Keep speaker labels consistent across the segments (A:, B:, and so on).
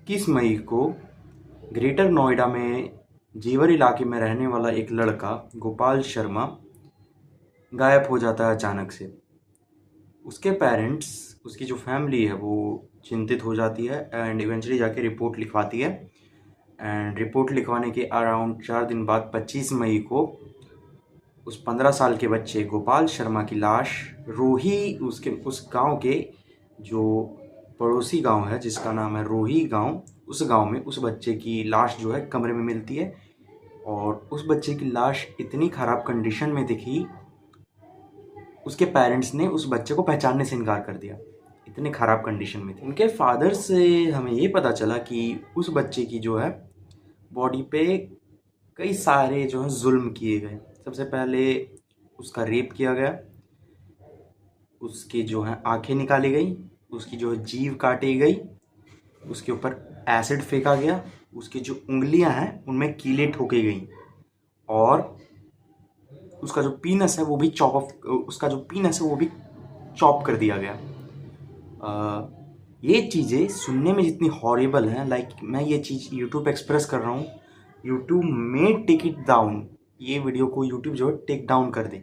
A: 21 मई को ग्रेटर नोएडा में जेवर इलाके में रहने वाला एक लड़का गोपाल शर्मा गायब हो जाता है अचानक से। उसके पेरेंट्स, उसकी जो फैमिली है वो चिंतित हो जाती है एंड इवेंचुअली जाके रिपोर्ट लिखवाती है। एंड रिपोर्ट लिखवाने के अराउंड 4 दिन बाद 25 मई को उस 15 साल के बच्चे गोपाल शर्मा की लाश रोही, उसके उस गांव के जो पड़ोसी गांव है जिसका नाम है रोही गांव, उस गांव में उस बच्चे की लाश जो है कमरे में मिलती है। और उस बच्चे की लाश इतनी ख़राब कंडीशन में दिखी, उसके पेरेंट्स ने उस बच्चे को पहचानने से इनकार कर दिया, इतने ख़राब कंडीशन में थी। उनके फादर से हमें ये पता चला कि उस बच्चे की जो है बॉडी पे कई सारे जो है जुल्म किए गए। सबसे पहले उसका रेप किया गया, उसकी जो है आंखें निकाली गई, उसकी जो है जीभ काटी गई, उसके ऊपर एसिड फेंका गया, उसकी जो उंगलियां हैं उनमें कीलें ठोकी गई और उसका जो पीनस है वो भी चॉप कर दिया गया। ये चीज़ें सुनने में जितनी हॉरिबल हैं, लाइक मैं ये चीज़ यूट्यूब पे एक्सप्रेस कर रहा हूँ, यूट्यूब में टेक इट डाउन, ये वीडियो को यूट्यूब जो है टेक डाउन कर दे।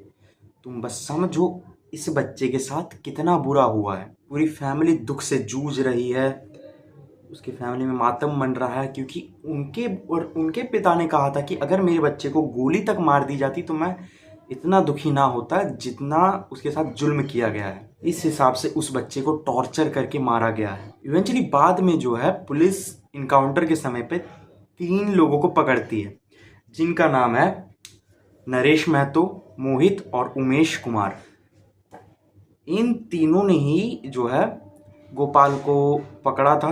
A: तुम बस समझो इस बच्चे के साथ कितना बुरा हुआ है। पूरी फैमिली दुख से जूझ रही है, उसकी फैमिली में मातम मन रहा है क्योंकि उनके पिता ने कहा था कि अगर मेरे बच्चे को गोली तक मार दी जाती तो मैं इतना दुखी ना होता जितना उसके साथ जुल्म किया गया है। इस हिसाब से उस बच्चे को टॉर्चर करके मारा गया है। इवेंचुअली बाद में जो है पुलिस इनकाउंटर के समय पे 3 लोगों को पकड़ती है जिनका नाम है नरेश महतो, मोहित और उमेश कुमार। इन तीनों ने ही जो है गोपाल को पकड़ा था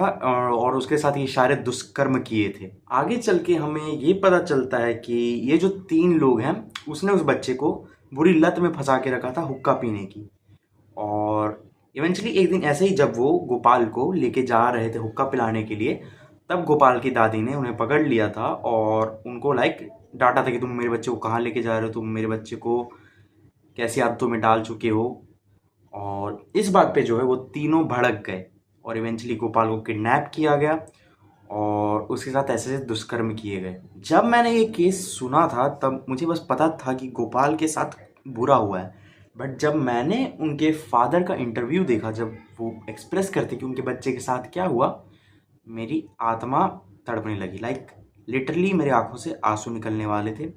A: और उसके साथ ये सारे दुष्कर्म किए थे। आगे चल के हमें ये पता चलता है कि ये जो 3 लोग हैं उसने उस बच्चे को बुरी लत में फंसा के रखा था हुक्का पीने की। और इवेंचुअली एक दिन ऐसे ही जब वो गोपाल को लेके जा रहे थे हुक्का पिलाने के लिए, तब गोपाल की दादी ने उन्हें पकड़ लिया था और उनको डांटा था कि तुम मेरे बच्चे को कहाँ लेके जा रहे हो, तुम मेरे बच्चे को कैसी आदतों में डाल चुके हो। और इस बात पे जो है वो तीनों भड़क गए और इवेंचुअली गोपाल को किडनैप किया गया और उसके साथ ऐसे ऐसे दुष्कर्म किए गए। जब मैंने ये केस सुना था तब मुझे बस पता था कि गोपाल के साथ बुरा हुआ है, बट जब मैंने उनके फादर का इंटरव्यू देखा, जब वो एक्सप्रेस करते कि उनके बच्चे के साथ क्या हुआ, मेरी आत्मा तड़पने लगी। लाइक लिटरली मेरे आंखों से आंसू निकलने वाले थे।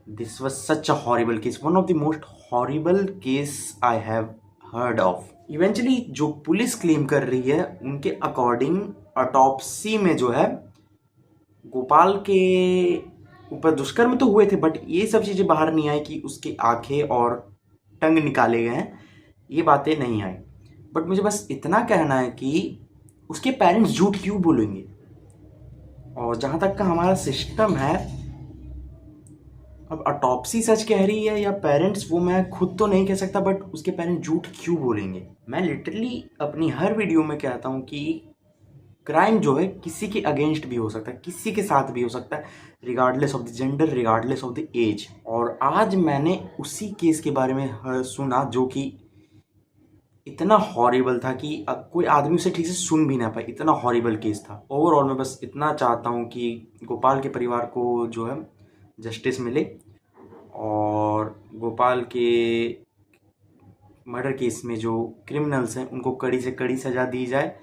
A: This was such a horrible case, one of the most horrible case I have heard of. Eventually जो पुलिस क्लेम कर रही है उनके अकॉर्डिंग ऑटोप्सी में जो है गोपाल के ऊपर दुष्कर्म तो हुए थे, बट ये सब चीज़ें बाहर नहीं आई कि उसकी आंखें और टंग निकाले गए हैं, ये बातें नहीं आई। बट मुझे बस इतना कहना है कि उसके पेरेंट्स झूठ क्यों बोलेंगे। और जहाँ तक का हमारा सिस्टम है, अब ऑटोप्सी सच कह रही है या पेरेंट्स, वो मैं खुद तो नहीं कह सकता, बट उसके पेरेंट्स झूठ क्यों बोलेंगे। मैं लिटरली अपनी हर वीडियो में कहता हूँ कि क्राइम जो है किसी के अगेंस्ट भी हो सकता है, किसी के साथ भी हो सकता है, regardless of the gender, regardless of the age. और आज मैंने उसी केस के बारे में सुना जो कि इतना हॉरिबल था कि कोई आदमी उसे ठीक से सुन भी ना पाए, इतना हॉरिबल केस था। ओवरऑल मैं बस इतना चाहता हूँ कि गोपाल के परिवार को जो है जस्टिस मिले और गोपाल के मर्डर केस में जो क्रिमिनल्स हैं उनको कड़ी से कड़ी सज़ा दी जाए।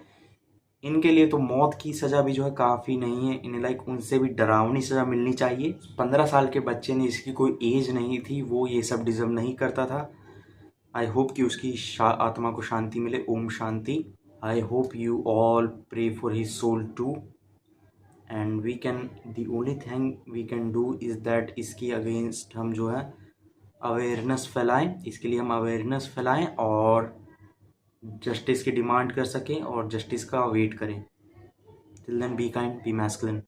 A: इनके लिए तो मौत की सज़ा भी जो है काफ़ी नहीं है, इन्हें उनसे भी डरावनी सज़ा मिलनी चाहिए। 15 साल के बच्चे ने, जिसकी कोई एज नहीं थी, वो ये सब डिज़र्व नहीं करता था। आई होप कि उसकी आत्मा को शांति मिले। ओम शांति। I hope you all pray for his soul too. And we can, the only thing we can do is that इसकी अगेंस्ट हम जो है अवेयरनेस फैलाएं, इसके लिए हम अवेयरनेस फैलाएं और जस्टिस की डिमांड कर सकें और जस्टिस का वेट करें। Till then be kind, be masculine.